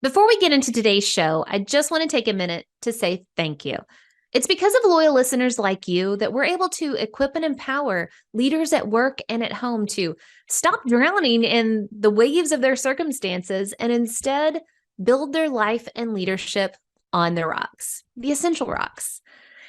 Before we get into today's show, I just want to take a minute to say thank you. It's because of loyal listeners like you that we're able to equip and empower leaders at work and at home to stop drowning in the waves of their circumstances and instead build their life and leadership on the rocks, the essential rocks.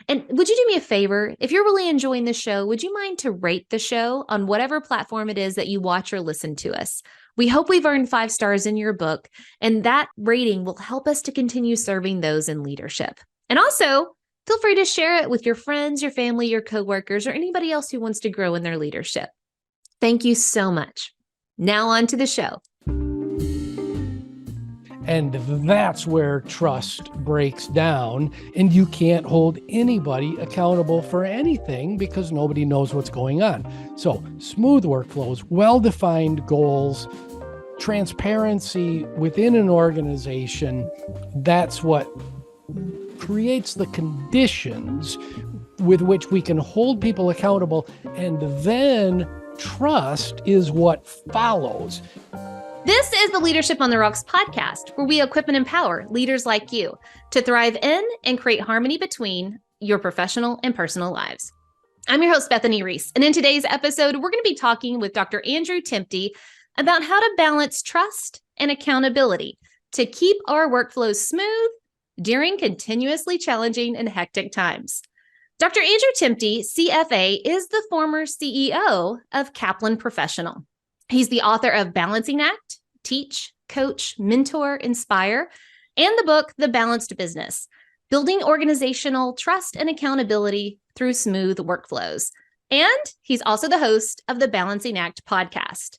And would you do me a favor? If you're really enjoying the show, would you mind to rate the show on whatever platform it is that you watch or listen to us? We hope we've earned 5 stars in your book, and that rating will help us to continue serving those in leadership. And also, feel free to share it with your friends, your family, your coworkers, or anybody else who wants to grow in their leadership. Thank you so much. Now on to the show. And that's where trust breaks down, and you can't hold anybody accountable for anything because nobody knows what's going on. So smooth workflows, well-defined goals, transparency within an organization, that's what creates the conditions with which we can hold people accountable, and then trust is what follows. This is the Leadership on the Rocks podcast, where we equip and empower leaders like you to thrive in and create harmony between your professional and personal lives. I'm your host, Bethany Reese, and in today's episode, we're going to be talking with Dr. Andrew Temte about how to balance trust and accountability to keep our workflows smooth during continuously challenging and hectic times. Dr. Andrew Temte, CFA, is the former CEO of Kaplan Professional. He's the author of Balancing Act, Teach, Coach, Mentor, Inspire, and the book, The Balanced Business, Building Organizational Trust and Accountability Through Smooth Workflows. And he's also the host of the Balancing Act podcast.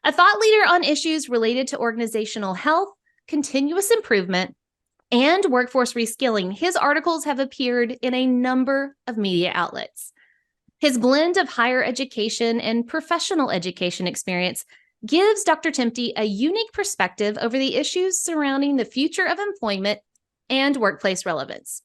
A thought leader on issues related to organizational health, continuous improvement, and workforce reskilling, his articles have appeared in a number of media outlets. His blend of higher education and professional education experience gives Dr. Temte a unique perspective over the issues surrounding the future of employment and workplace relevance.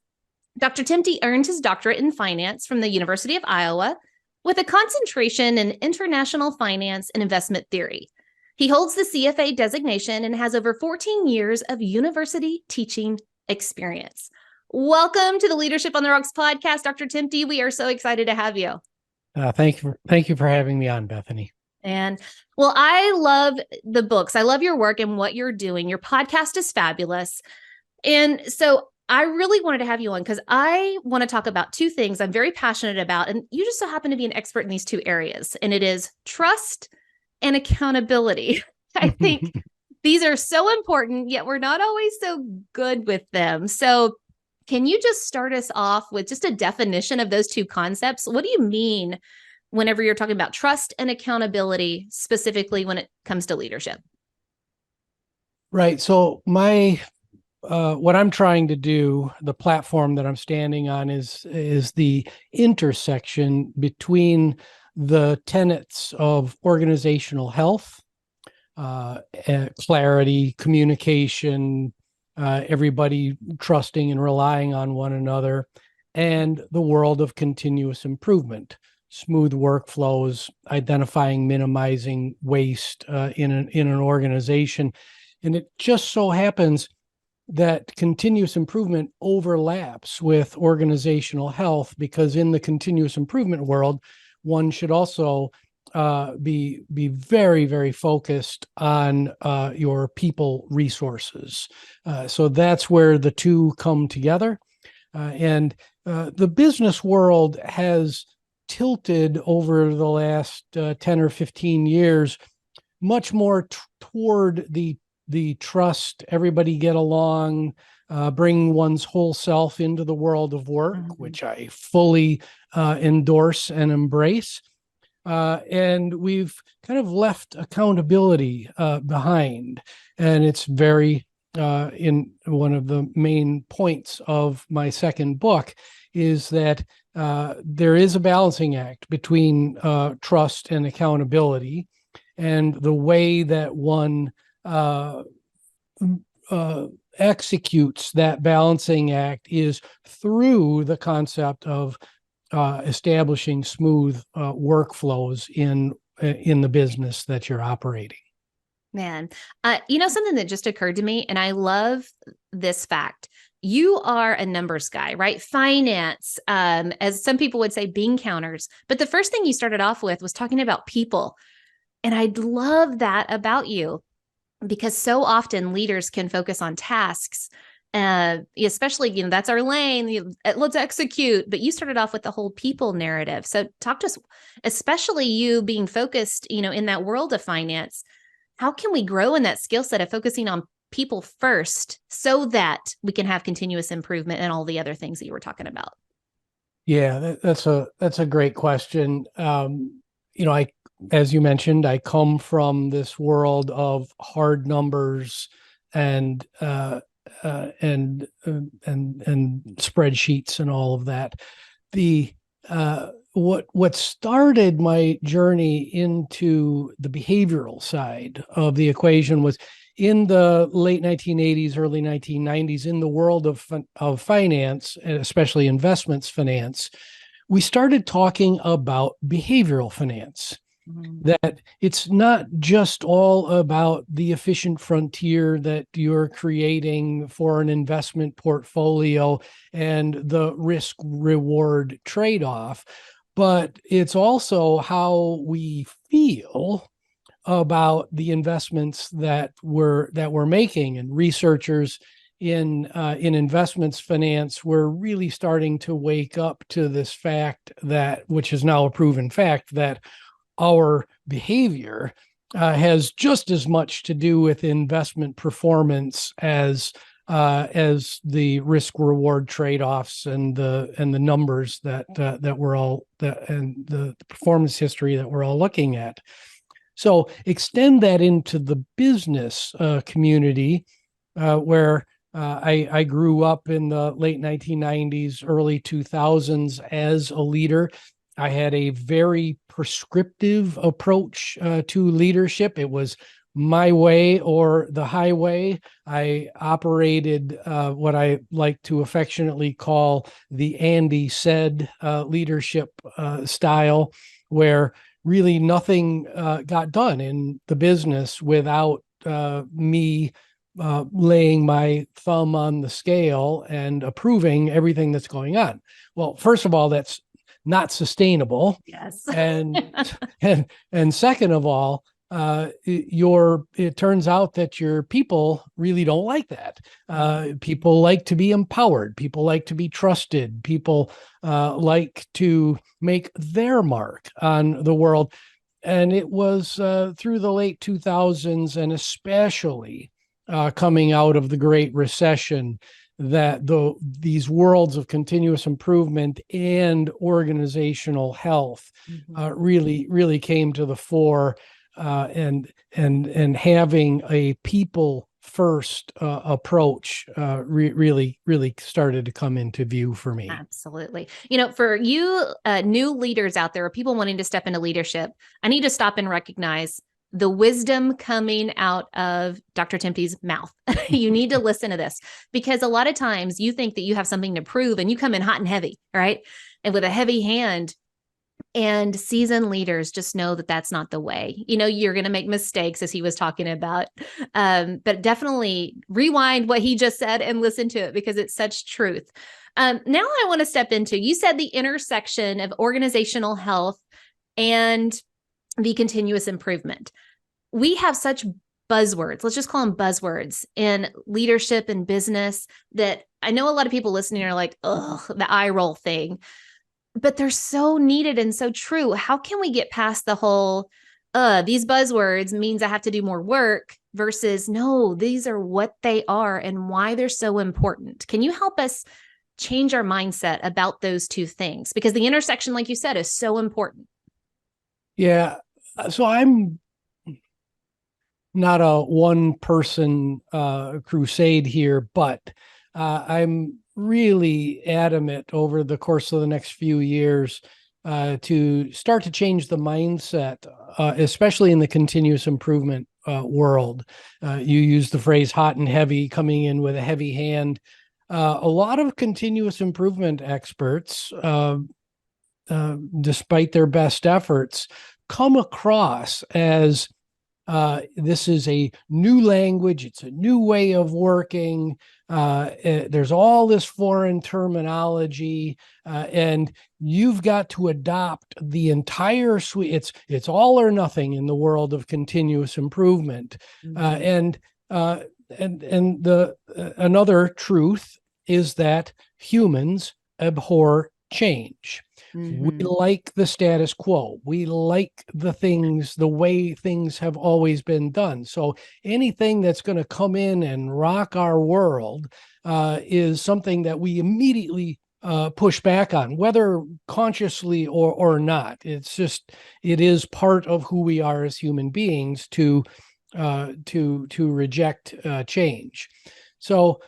Dr. Temte earned his doctorate in finance from the University of Iowa with a concentration in international finance and investment theory. He holds the CFA designation and has over 14 years of university teaching experience. Welcome to the Leadership on the Rocks podcast, Dr. Temte. We are so excited to have you. Thank you for having me on, Bethany. And well, I love the books. I love your work and what you're doing. Your podcast is fabulous. And so I really wanted to have you on because I want to talk about 2 things I'm very passionate about. And you just so happen to be an expert in these 2 areas. And it is trust and accountability. I think these are so important, yet we're not always so good with them. So can you just start us off with just a definition of those 2 concepts? What do you mean whenever you're talking about trust and accountability, specifically when it comes to leadership? Right. So what I'm trying to do, the platform that I'm standing on is the intersection between the tenets of organizational health, clarity, communication, everybody trusting and relying on one another, and the world of continuous improvement, smooth workflows, identifying, minimizing waste in an organization. And it just so happens that continuous improvement overlaps with organizational health, because in the continuous improvement world, one should also be very, very focused on your people resources. So that's where the 2 come together. And the business world has tilted over the last 10 or 15 years much more toward the trust, everybody get along, bring one's whole self into the world of work, which I fully endorse and embrace. And we've kind of left accountability behind. And it's very, in one of the main points of my second book, is that there is a balancing act between trust and accountability. And the way that one executes that balancing act is through the concept of establishing smooth workflows in the business that you're operating. Man, something that just occurred to me, and I love this fact. You are a numbers guy, right? Finance, as some people would say, bean counters. But the first thing you started off with was talking about people. And I love that about you because so often leaders can focus on tasks, especially, that's our lane. Let's execute. But you started off with the whole people narrative. So talk to us, especially you being focused, in that world of finance. How can we grow in that skill set of focusing on people first so that we can have continuous improvement and all the other things that you were talking about? Yeah, that's a great question. As you mentioned, I come from this world of hard numbers and and spreadsheets and all of that. The what started my journey into the behavioral side of the equation was in the late 1980s, early 1990s, in the world of finance, and especially investments finance. We started talking about behavioral finance, that it's not just all about the efficient frontier that you're creating for an investment portfolio and the risk reward trade-off, but it's also how we feel about the investments that we're making. And researchers in investments finance were really starting to wake up to this fact, that which is now a proven fact, that our behavior has just as much to do with investment performance as the risk reward trade-offs and the numbers that we're all and the performance history that we're all looking at. So extend that into the business community, where I grew up in the late 1990s, early 2000s as a leader. I had a very prescriptive approach to leadership. It was my way or the highway. I operated what I like to affectionately call the Andy said leadership style, where really nothing got done in the business without me laying my thumb on the scale and approving everything that's going on. Well, first of all, that's not sustainable. Yes. and second of all, it turns out that your people really don't like that. People like to be empowered. People like to be trusted. People like to make their mark on the world. And it was through the late 2000s, and especially coming out of the Great Recession, that these worlds of continuous improvement and organizational health really came to the fore, and having a people first approach really started to come into view for me. Absolutely. For you new leaders out there, or people wanting to step into leadership, I need to stop and recognize the wisdom coming out of Dr. Temte's mouth. You need to listen to this, because a lot of times you think that you have something to prove and you come in hot and heavy, right? And with a heavy hand. And seasoned leaders just know that that's not the way. You're going to make mistakes, as he was talking about. But definitely rewind what he just said and listen to it, because it's such truth. Now I want to step into, you said the intersection of organizational health and the continuous improvement. We have such buzzwords, let's just call them buzzwords, in leadership and business, that I know a lot of people listening are like, ugh, the eye roll thing. But they're so needed and so true. How can we get past the whole, these buzzwords means I have to do more work, versus no, these are what they are and why they're so important? Can you help us change our mindset about those two things? Because the intersection, like you said, is so important. Yeah. So I'm not a one person crusade here, but I'm really adamant over the course of the next few years to start to change the mindset, especially in the continuous improvement world. You use the phrase hot and heavy, coming in with a heavy hand. A lot of continuous improvement experts, despite their best efforts, come across as This is a new language. It's a new way of working. There's all this foreign terminology, and you've got to adopt the entire suite. It's all or nothing in the world of continuous improvement. And the another truth is that humans abhor change. We like the status quo. We like the way things have always been done. So anything that's going to come in and rock our world is something that we immediately push back on, whether consciously or not. It is part of who we are as human beings to reject change. So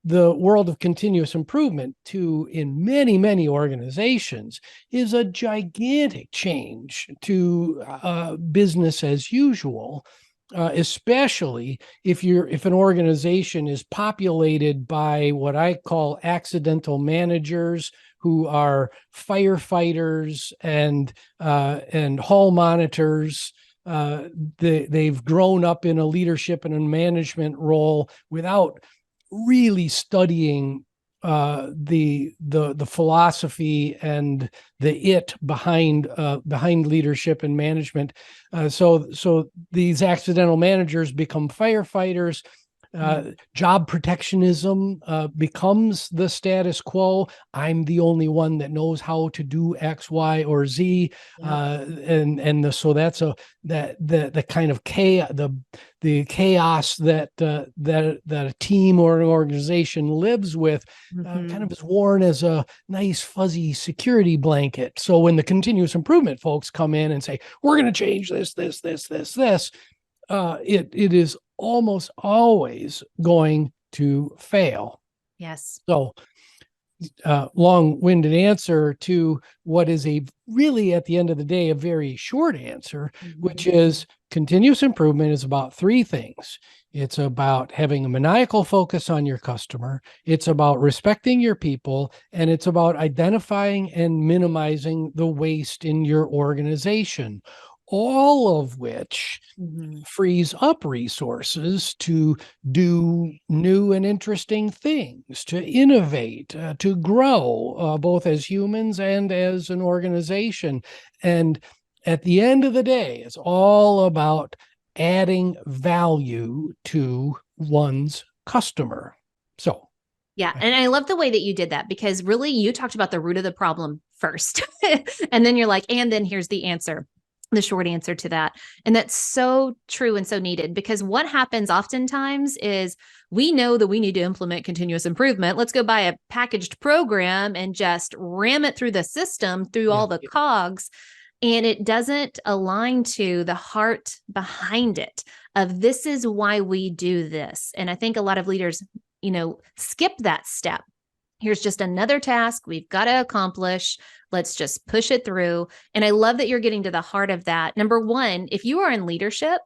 the world of continuous improvement in many, many organizations is a gigantic change to business as usual, especially if an organization is populated by what I call accidental managers who are firefighters and hall monitors. They've grown up in a leadership and a management role without really studying the philosophy and the behind leadership and management. So these accidental managers become firefighters. Job protectionism becomes the status quo. I'm the only one that knows how to do X, Y, or Z, so that's the kind of chaos, the chaos that a team or an organization lives with, kind of is worn as a nice fuzzy security blanket. So when the continuous improvement folks come in and say, "We're going to change this," it is almost always going to fail. Yes. So long-winded answer to what is really at the end of the day, a very short answer, which is continuous improvement is about three things. It's about having a maniacal focus on your customer. It's about respecting your people, and it's about identifying and minimizing the waste in your organization, all of which frees up resources to do new and interesting things, to innovate, to grow, both as humans and as an organization. And at the end of the day, it's all about adding value to one's customer. So, yeah. And I love the way that you did that, because really you talked about the root of the problem first. And then you're like, and then here's the answer, the short answer to that. And that's so true and so needed, because what happens oftentimes is we know that we need to implement continuous improvement. Let's go buy a packaged program and just ram it through the system, through all the cogs. And it doesn't align to the heart behind it of this is why we do this. And I think a lot of leaders, skip that step. Here's just another task we've got to accomplish. Let's just push it through. And I love that you're getting to the heart of that. Number one, if you are in leadership,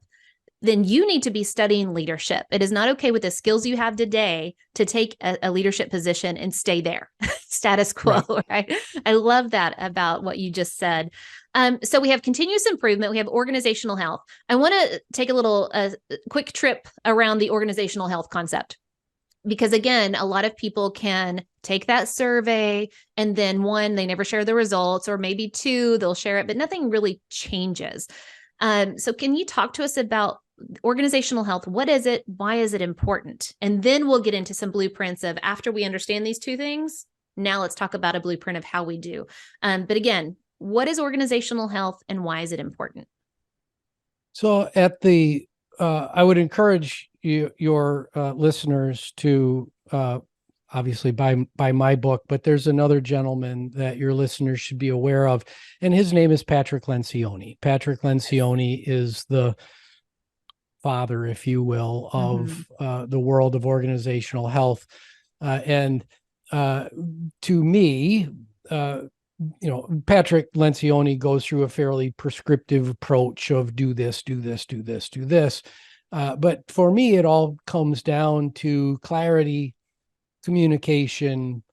then you need to be studying leadership. It is not okay with the skills you have today to take a leadership position and stay there, status quo, right? I love that about what you just said. So we have continuous improvement. We have organizational health. I want to take a little quick trip around the organizational health concept. Because again, a lot of people can take that survey and then one, they never share the results, or maybe two, they'll share it, but nothing really changes. So can you talk to us about organizational health? What is it? Why is it important? And then we'll get into some blueprints of, after we understand these two things, now let's talk about a blueprint of how we do. But again, what is organizational health and why is it important? So I would encourage your listeners to obviously buy my book, but there's another gentleman that your listeners should be aware of, and his name is Patrick Lencioni. Patrick Lencioni is the father, if you will, of the world of organizational health. And to me, Patrick Lencioni goes through a fairly prescriptive approach of do this, do this, do this, do this. But for me, it all comes down to clarity, communication,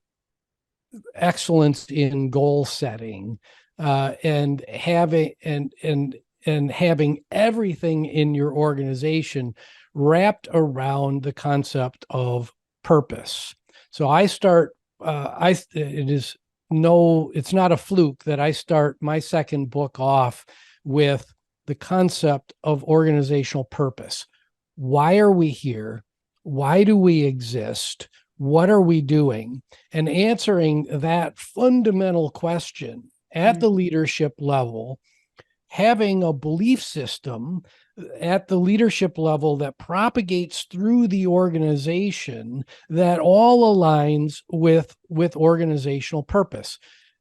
excellence in goal setting, and having and and having everything in your organization wrapped around the concept of purpose. So I start, it's not a fluke that I start my second book off with the concept of organizational purpose. Why are we here? Why do we exist? What are we doing? And answering that fundamental question at the leadership level, having a belief system at the leadership level that propagates through the organization that all aligns with organizational purpose.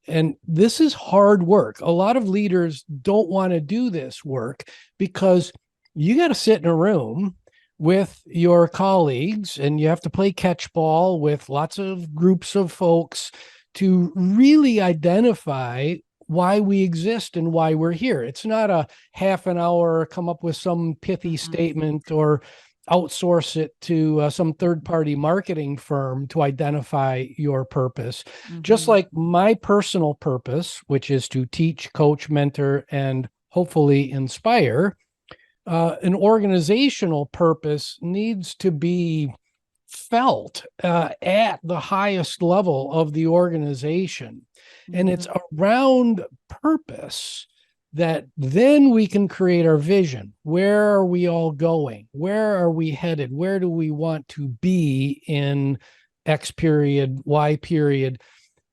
And this is hard work. A lot of leaders don't want to do this work because you got to sit in a room with your colleagues and you have to play catch ball with lots of groups of folks to really identify why we exist and why we're here. It's not a half an hour, come up with some pithy statement or outsource it to some third-party marketing firm to identify your purpose. Just like my personal purpose, which is to teach, coach, mentor, and hopefully inspire, an organizational purpose needs to be felt at the highest level of the organization. And it's around purpose that then we can create our vision. Where are we all going? Where are we headed? Where do we want to be in X period, Y period?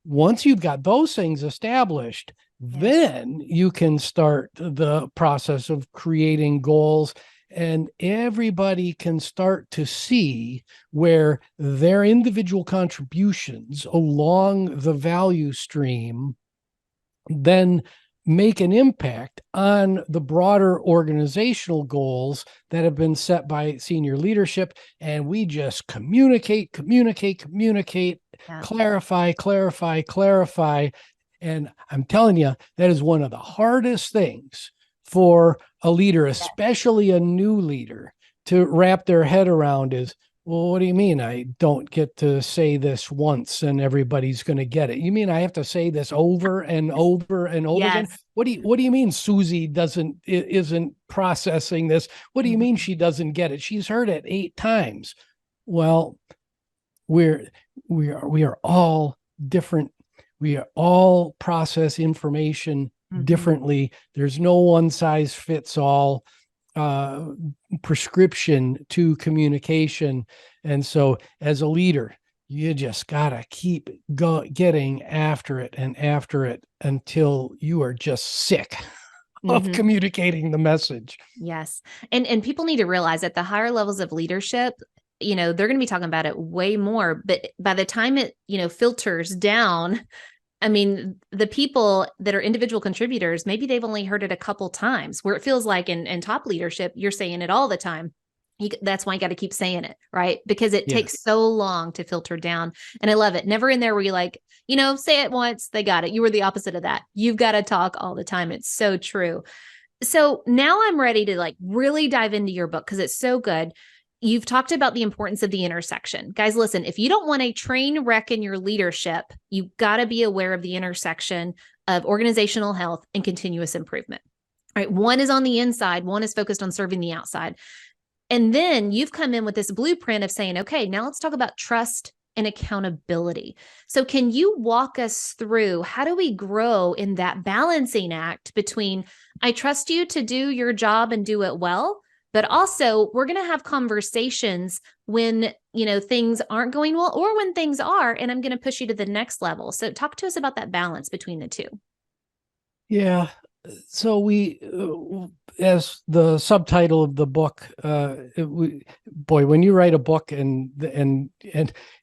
Once you've got those things established, then you can start the process of creating goals, and everybody can start to see where their individual contributions along the value stream then make an impact on the broader organizational goals that have been set by senior leadership. And we just communicate, clarify. And I'm telling you, that is one of the hardest things for a leader, especially a new leader, to wrap their head around is, well, what do you mean I don't get to say this once and everybody's going to get it? You mean I have to say this over and over and over again? What do you mean Susie isn't processing this? What do you mean she doesn't get it? She's heard it 8 times. Well, we are all different. We all process information differently. There's no one size fits all prescription to communication. And so as a leader, you just got to keep getting after it until you are just sick of communicating the message. Yes. And people need to realize at the higher levels of leadership, they're going to be talking about it way more, but by the time it, filters down, I mean, the people that are individual contributors, maybe they've only heard it a couple times, where it feels like in top leadership, you're saying it all the time. That's why you got to keep saying it, right? Because it takes so long to filter down. And I love it. Never in there where you like, say it once, they got it. You were the opposite of that. You've got to talk all the time. It's so true. So now I'm ready to really dive into your book because it's so good. You've talked about the importance of the intersection. Guys, listen, if you don't want a train wreck in your leadership, you got to be aware of the intersection of organizational health and continuous improvement. All right. One is on the inside. One is focused on serving the outside. And then you've come in with this blueprint of saying, okay, now let's talk about trust and accountability. So can you walk us through how do we grow in that balancing act between I trust you to do your job and do it well, but also we're going to have conversations when, things aren't going well or when things are, and I'm going to push you to the next level. So talk to us about that balance between the two. Yeah. So as the subtitle of the book, when you write a book and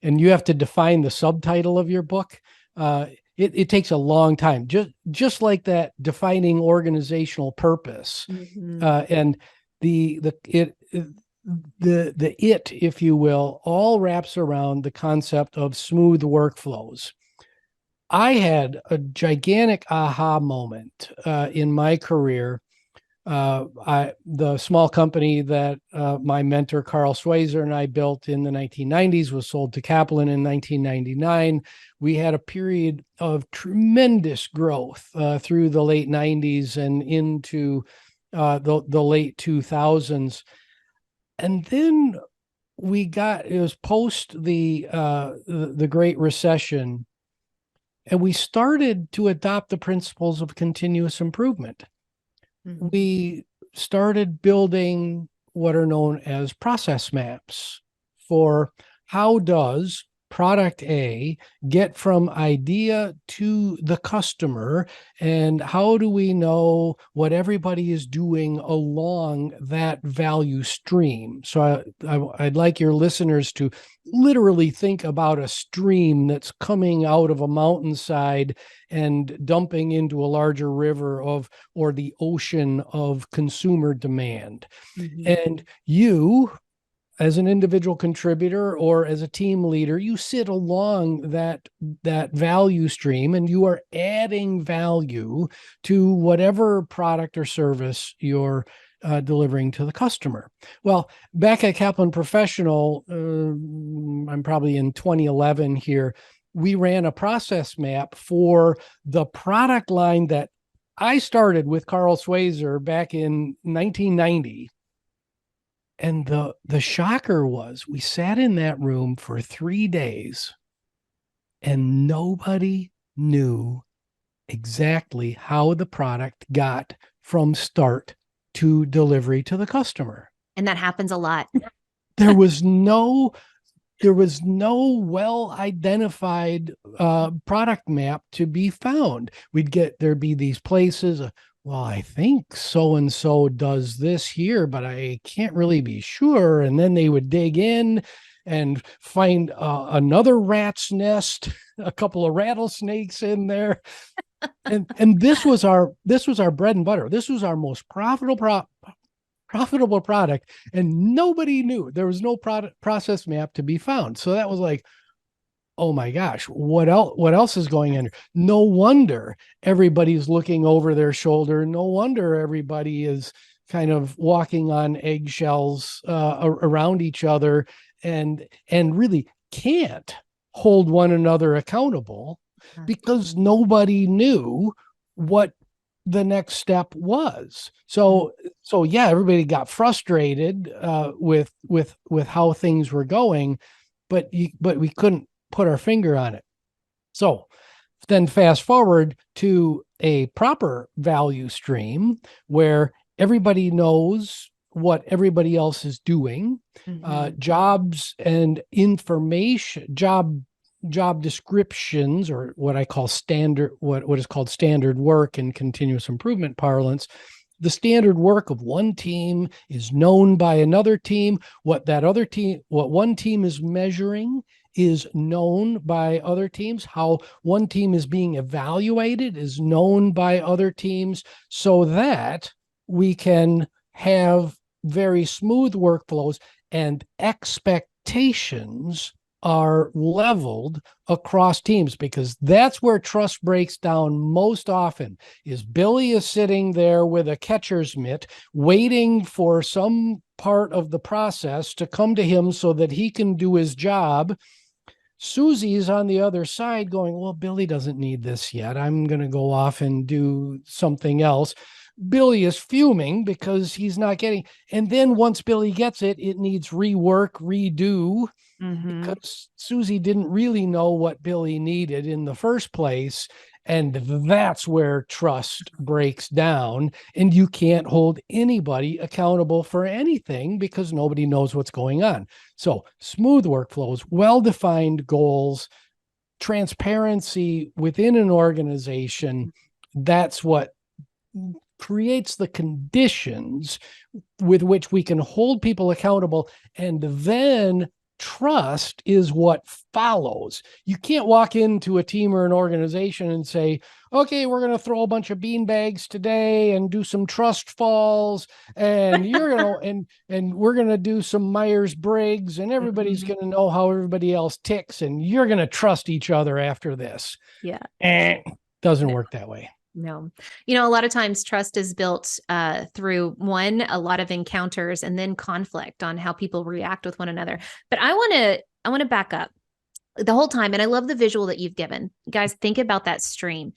you have to define the subtitle of your book, it takes a long time, just like that defining organizational purpose. And the if you will, all wraps around the concept of smooth workflows. I had a gigantic aha moment in my career. The small company that my mentor Carl Schweizer and I built in the 1990s was sold to Kaplan in 1999. We had a period of tremendous growth through the late 90s and into the late 2000s. And then it was post the Great Recession, and we started to adopt the principles of continuous improvement. Mm-hmm. We started building what are known as process maps for how does product A get from idea to the customer, and how do we know what everybody is doing along that value stream? So I'd like your listeners to literally think about a stream that's coming out of a mountainside and dumping into a larger river or the ocean of consumer demand. Mm-hmm. And you, as an individual contributor or as a team leader, you sit along that value stream, and you are adding value to whatever product or service you're delivering to the customer. Well, back at Kaplan Professional, I'm probably in 2011 here, we ran a process map for the product line that I started with Carl Swayzer back in 1990. And the shocker was we sat in that room for 3 days and nobody knew exactly how the product got from start to delivery to the customer. And that happens a lot. There was no well identified product map to be found. There'd be these places. Well, I think so and so does this here, but I can't really be sure. And then they would dig in and find another rat's nest, a couple of rattlesnakes in there. And this was our bread and butter. This was our most profitable product, and nobody knew. There was no process map to be found. So that was like, oh my gosh, what else is going on? No wonder everybody's looking over their shoulder. No wonder everybody is kind of walking on eggshells around each other, and really can't hold one another accountable because nobody knew what the next step was. So yeah, everybody got frustrated with how things were going, but we couldn't put our finger on it. So then fast forward to a proper value stream where everybody knows what everybody else is doing. Jobs and information, job descriptions, or what I call standard, what is called standard work in continuous improvement parlance. The standard work of one team is known by another team. What one team is measuring is known by other teams. How one team is being evaluated is known by other teams, so that we can have very smooth workflows, and expectations are leveled across teams, because that's where trust breaks down most often. Is Billy is sitting there with a catcher's mitt waiting for some part of the process to come to him so that he can do his job. Susie's on the other side going, well, Billy doesn't need this yet. I'm going to go off and do something else. Billy is fuming because he's not getting, and then once Billy gets it, it needs rework, redo, because Susie didn't really know what Billy needed in the first place. And that's where trust breaks down, and you can't hold anybody accountable for anything because nobody knows what's going on. So smooth workflows, well-defined goals, transparency within an organization, that's what creates the conditions with which we can hold people accountable. And then trust is what follows. You can't walk into a team or an organization and say, okay, we're going to throw a bunch of bean bags today and do some trust falls, and you're going to, and we're going to do some Myers-Briggs, and everybody's going to know how everybody else ticks, and you're going to trust each other after this. Yeah. Doesn't work that way. No, a lot of times trust is built through a lot of encounters, and then conflict on how people react with one another. But I want to back up the whole time. And I love the visual that you've given. Guys, think about that stream.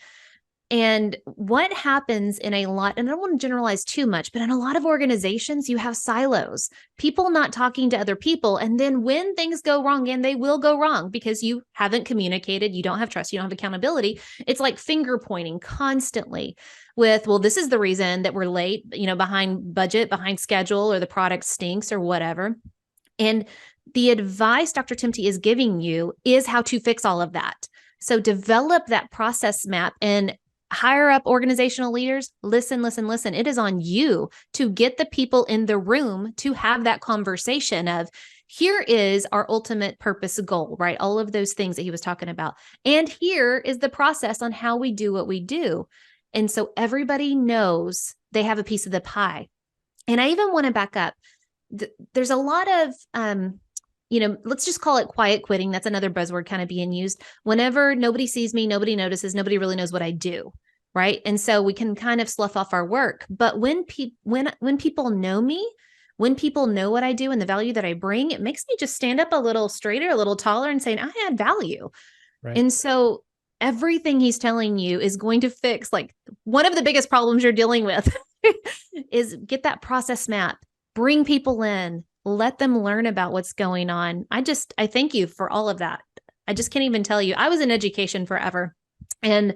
And what happens in a lot, and I don't want to generalize too much, but in a lot of organizations, you have silos, people not talking to other people. And then when things go wrong, and they will go wrong because you haven't communicated, you don't have trust, you don't have accountability, it's like finger pointing constantly with, well, this is the reason that we're late, behind budget, behind schedule, or the product stinks or whatever. And the advice Dr. Temte is giving you is how to fix all of that. So develop that process map and higher up organizational leaders, listen. It is on you to get the people in the room to have that conversation of, here is our ultimate purpose goal, right? All of those things that he was talking about. And here is the process on how we do what we do. And so everybody knows they have a piece of the pie. And I even want to back up. There's a lot of, let's just call it quiet quitting. That's another buzzword kind of being used. Whenever nobody sees me, nobody notices, nobody really knows what I do, right? And so we can kind of slough off our work. But when people know me, when people know what I do and the value that I bring, it makes me just stand up a little straighter, a little taller, and saying, I add value. Right. And so everything he's telling you is going to fix, like, one of the biggest problems you're dealing with is get that process map, bring people in, let them learn about what's going on. I thank you for all of that. I just can't even tell you. I was in education forever, and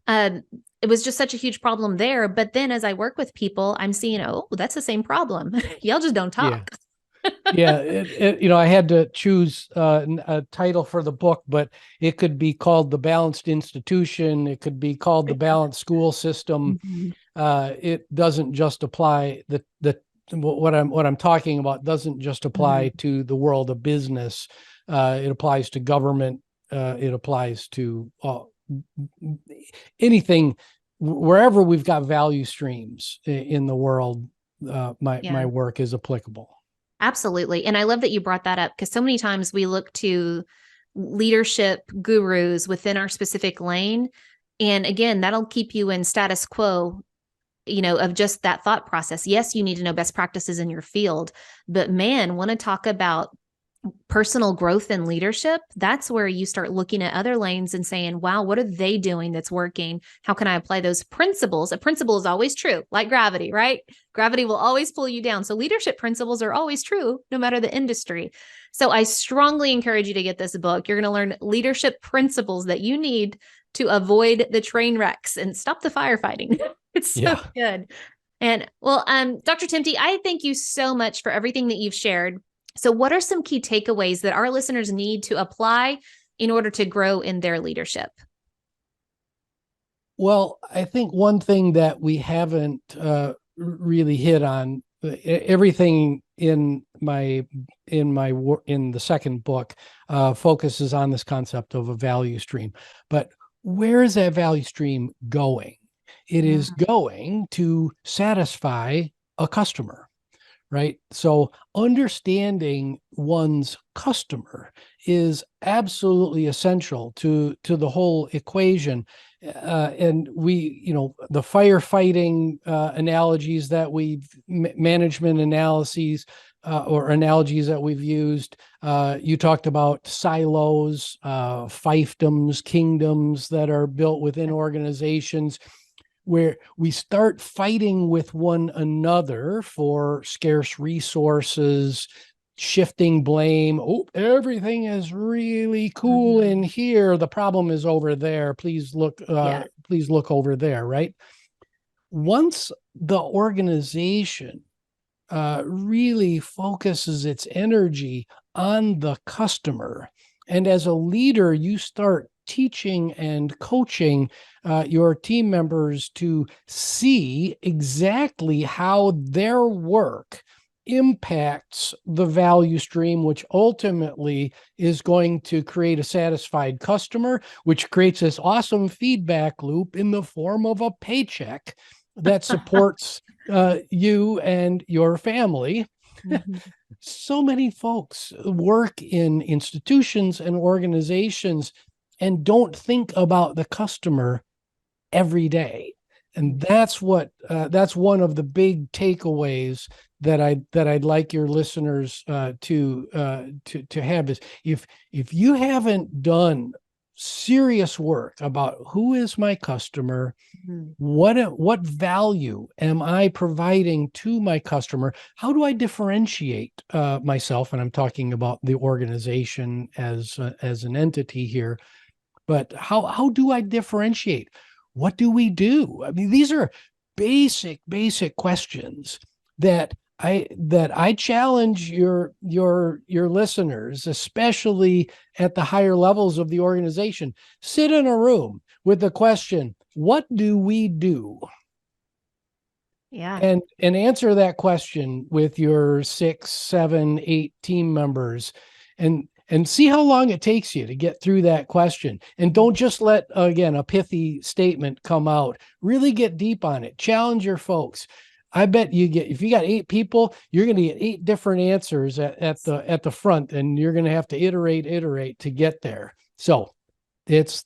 it was just such a huge problem there. But then as I work with people, I'm seeing, oh, that's the same problem. Y'all just don't talk. Yeah. I had to choose a title for the book, but it could be called The Balanced Institution. It could be called The Balanced School System. Mm-hmm. It doesn't just apply what I'm talking about doesn't just apply to the world of business. It applies to government. It applies to anything, wherever we've got value streams in the world. My work is applicable. Absolutely. And I love that you brought that up, because so many times we look to leadership gurus within our specific lane. And again, that'll keep you in status quo, of just that thought process. Yes, you need to know best practices in your field, but man, want to talk about personal growth and leadership, that's where you start looking at other lanes and saying, wow, what are they doing that's working? How can I apply those principles? A principle is always true, like gravity, right? Gravity will always pull you down. So leadership principles are always true, no matter the industry. So I strongly encourage you to get this book. You're going to learn leadership principles that you need to avoid the train wrecks and stop the firefighting. It's so good. And well, Dr. Temte, I thank you so much for everything that you've shared. So what are some key takeaways that our listeners need to apply in order to grow in their leadership? Well, I think one thing that we haven't really hit on, everything in the second book focuses on this concept of a value stream. But where is that value stream going? It is going to satisfy a customer. Right. So understanding one's customer is absolutely essential to the whole equation. And the firefighting analogies that management analyses or analogies that we've used, you talked about silos, fiefdoms, kingdoms that are built within organizations, where we start fighting with one another for scarce resources, shifting blame. Oh, everything is really cool in here. The problem is over there. Please look over there, right? Once the organization really focuses its energy on the customer, and as a leader, you start teaching and coaching your team members to see exactly how their work impacts the value stream, which ultimately is going to create a satisfied customer, which creates this awesome feedback loop in the form of a paycheck that supports you and your family. So many folks work in institutions and organizations and don't think about the customer every day. And that's one of the big takeaways that I'd like your listeners to have is, if you haven't done serious work about who is my customer, Mhm. what value am I providing to my customer? How do I differentiate myself? And I'm talking about the organization as an entity here. But how do I differentiate? What do we do? I mean, these are basic questions that I challenge your listeners, especially at the higher levels of the organization. Sit in a room with the question, what do we do? Yeah. And answer that question with your 6, 7, 8 team members, and see how long it takes you to get through that question. And don't just let, again, a pithy statement come out. Really get deep on it. Challenge your folks. I bet if you got 8 people, you're going to get 8 different answers at the front, and you're going to have to iterate to get there. So it's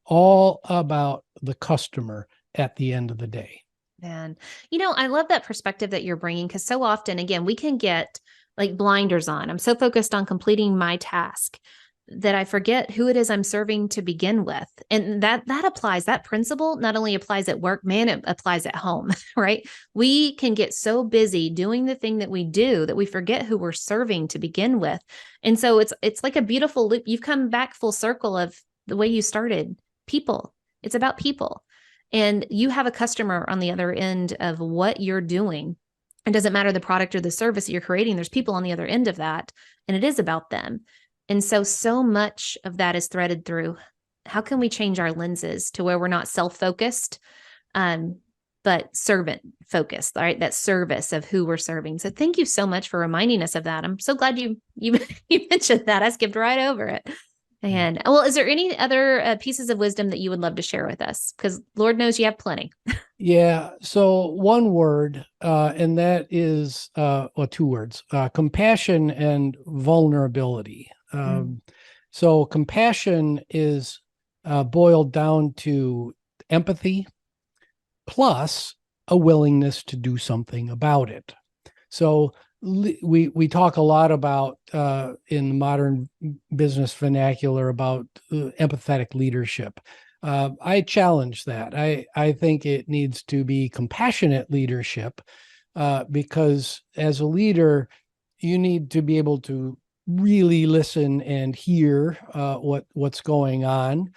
all about the customer at the end of the day. Man, I love that perspective that you're bringing, because so often, again, we can get like blinders on. I'm so focused on completing my task that I forget who it is I'm serving to begin with. And that applies, that principle not only applies at work, man, it applies at home, right? We can get so busy doing the thing that we do that we forget who we're serving to begin with. And so it's like a beautiful loop. You've come back full circle of the way you started. People. It's about people. And you have a customer on the other end of what you're doing. It doesn't matter the product or the service that you're creating. There's people on the other end of that, and it is about them. And so much of that is threaded through how can we change our lenses to where we're not self-focused, but servant focused, right? That service of who we're serving. So thank you so much for reminding us of that. I'm so glad you mentioned that. I skipped right over it. And well, is there any other pieces of wisdom that you would love to share with us? Because Lord knows you have plenty. Yeah. So one word, and that is, 2 words, compassion and vulnerability. So compassion is boiled down to empathy plus a willingness to do something about it. So we talk a lot about in the modern business vernacular about empathetic leadership. I challenge that. I think it needs to be compassionate leadership, because as a leader, you need to be able to really listen and hear what's going on,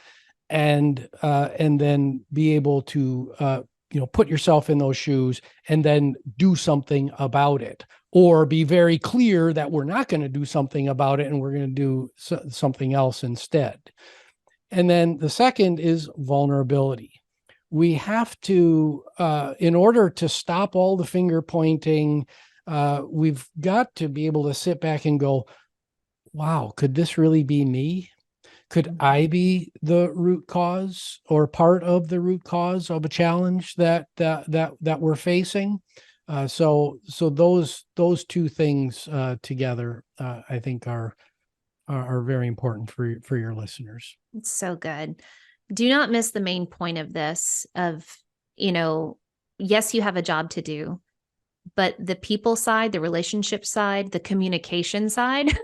and then be able to put yourself in those shoes and then do something about it, or be very clear that we're not going to do something about it and we're going to do something else instead. And then the second is vulnerability. We have to, in order to stop all the finger pointing, we've got to be able to sit back and go, wow, could this really be me? Could I be the root cause or part of the root cause of a challenge that we're facing? So those 2 things together, I think are very important for your listeners. It's so good. Do not miss the main point of this of, yes, you have a job to do, but the people side, the relationship side, the communication side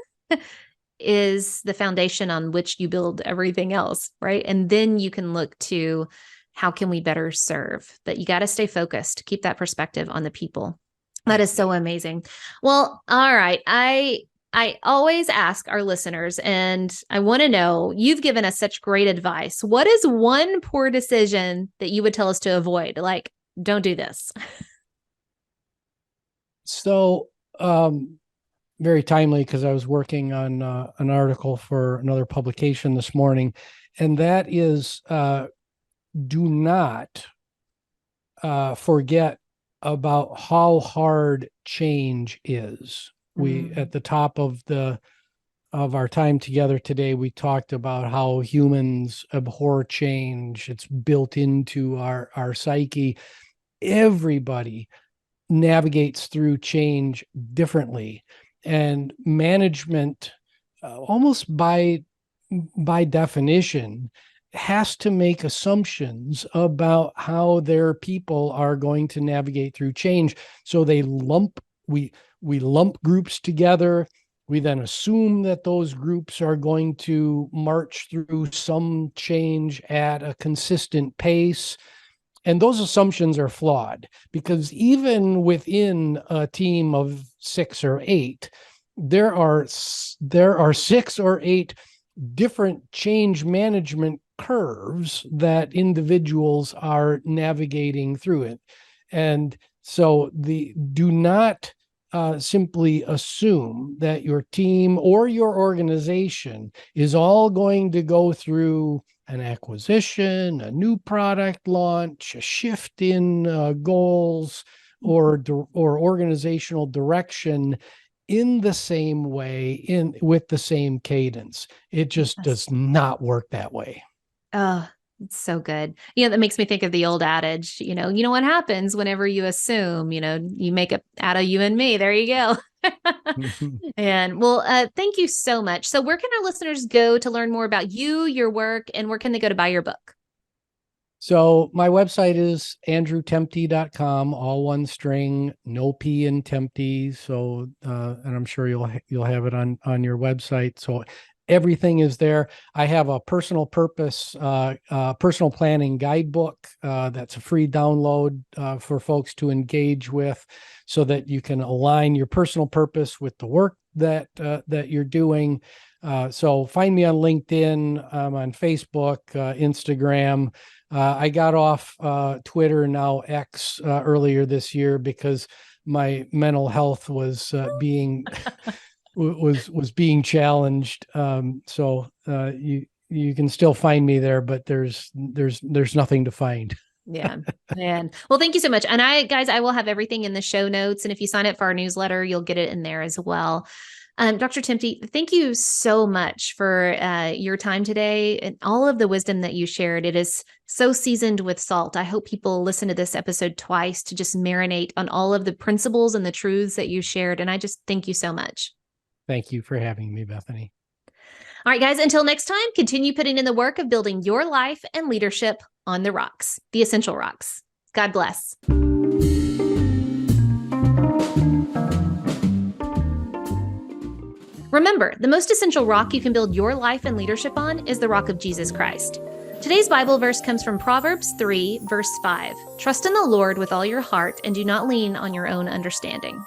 is the foundation on which you build everything else, right? And then you can look to how can we better serve, but you got to stay focused, keep that perspective on the people. That is so amazing. Well, all right. I always ask our listeners, and I want to know, you've given us such great advice. What is one poor decision that you would tell us to avoid? Like, don't do this. So, very timely, because I was working on an article for another publication this morning, and that is, do not forget about how hard change is. We, at the top of our time together today, we talked about how humans abhor change. It's built into our psyche. Everybody navigates through change differently, and management, almost by definition, has to make assumptions about how their people are going to navigate through change. So we lump groups together, We then assume that those groups are going to march through some change at a consistent pace. And those assumptions are flawed, because even within a team of 6 or 8, there are 6 or 8 different change management curves that individuals are navigating through it. And so do not simply assume that your team or your organization is all going to go through an acquisition, a new product launch, a shift in goals, or organizational direction in the same way, with the same cadence. It just does not work that way. Oh, it's so good. That makes me think of the old adage, you know what happens whenever you assume, you make it out of you and me. There you go. And thank you so much. So where can our listeners go to learn more about you, your work, and where can they go to buy your book? So my website is andrewtemte.com, all one string, no P in Temte. So, and I'm sure you'll have it on your website. So everything is there. I have a personal purpose, personal planning guidebook. That's a free download for folks to engage with, so that you can align your personal purpose with the work that you're doing. So find me on LinkedIn, on Facebook, Instagram. I got off Twitter, now X, earlier this year because my mental health was being was being challenged. So you can still find me there, but there's nothing to find. Yeah, man. Well, thank you so much. And I will have everything in the show notes. And if you sign up for our newsletter, you'll get it in there as well. Dr. Temte, thank you so much for your time today and all of the wisdom that you shared. It is so seasoned with salt. I hope people listen to this episode twice to just marinate on all of the principles and the truths that you shared. And I just thank you so much. Thank you for having me, Bethany. All right, guys, until next time, continue putting in the work of building your life and leadership on the rocks, the essential rocks. God bless. Remember, the most essential rock you can build your life and leadership on is the rock of Jesus Christ. Today's Bible verse comes from Proverbs 3, verse 5. Trust in the Lord with all your heart and do not lean on your own understanding.